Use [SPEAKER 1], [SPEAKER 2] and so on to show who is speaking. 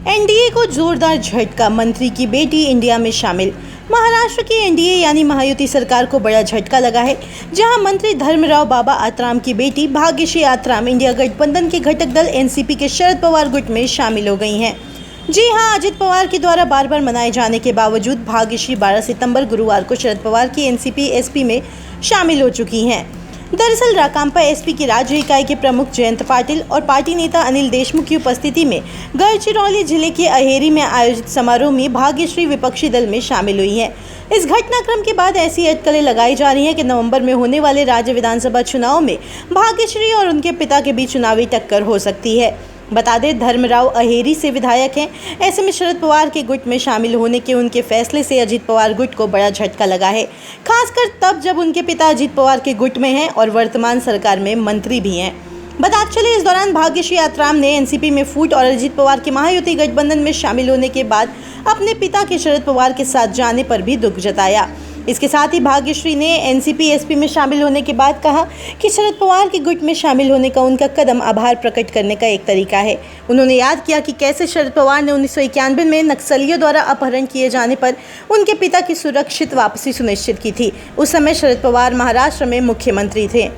[SPEAKER 1] NDA को जोरदार झटका, मंत्री की बेटी इंडिया में शामिल। महाराष्ट्र की एनडीए यानी महायुति सरकार को बड़ा झटका लगा है, जहां मंत्री धर्मराव बाबा आत्राम की बेटी भाग्यश्री आत्राम इंडिया गठबंधन के घटक दल एनसीपी के शरद पवार गुट में शामिल हो गई हैं। जी हां, अजित पवार के द्वारा बार बार मनाए जाने के बावजूद भाग्यश्री 12 सितंबर गुरुवार को शरद पवार की एनसीपी एसपी में शामिल हो चुकी हैं। दरअसल राकांपा एसपी की राज्य इकाई के प्रमुख जयंत पाटिल और पार्टी नेता अनिल देशमुख की उपस्थिति में गढ़चिरौली जिले के अहेरी में आयोजित समारोह में भाग्यश्री विपक्षी दल में शामिल हुई हैं। इस घटनाक्रम के बाद ऐसी अटकलें लगाई जा रही हैं कि नवंबर में होने वाले राज्य विधानसभा चुनाव में भाग्यश्री और उनके पिता के बीच चुनावी टक्कर हो सकती है। बता दें, धर्मराव अहेरी से विधायक हैं। ऐसे में शरद पवार के गुट में शामिल होने के उनके फैसले से अजित पवार गुट को बड़ा झटका लगा है, खासकर तब जब उनके पिता अजित पवार के गुट में हैं और वर्तमान सरकार में मंत्री भी हैं। बताते चले, इस दौरान भाग्यश्री आत्राम ने एनसीपी में फूट और अजित पवार के महायुति गठबंधन में शामिल होने के बाद अपने पिता के शरद पवार के साथ जाने पर भी दुख जताया। इसके साथ ही भाग्यश्री ने एनसीपी एसपी में शामिल होने के बाद कहा कि शरद पवार के गुट में शामिल होने का उनका कदम आभार प्रकट करने का एक तरीका है। उन्होंने याद किया कि कैसे शरद पवार ने 1991 में नक्सलियों द्वारा अपहरण किए जाने पर उनके पिता की सुरक्षित वापसी सुनिश्चित की थी। उस समय शरद पवार महाराष्ट्र में मुख्यमंत्री थे।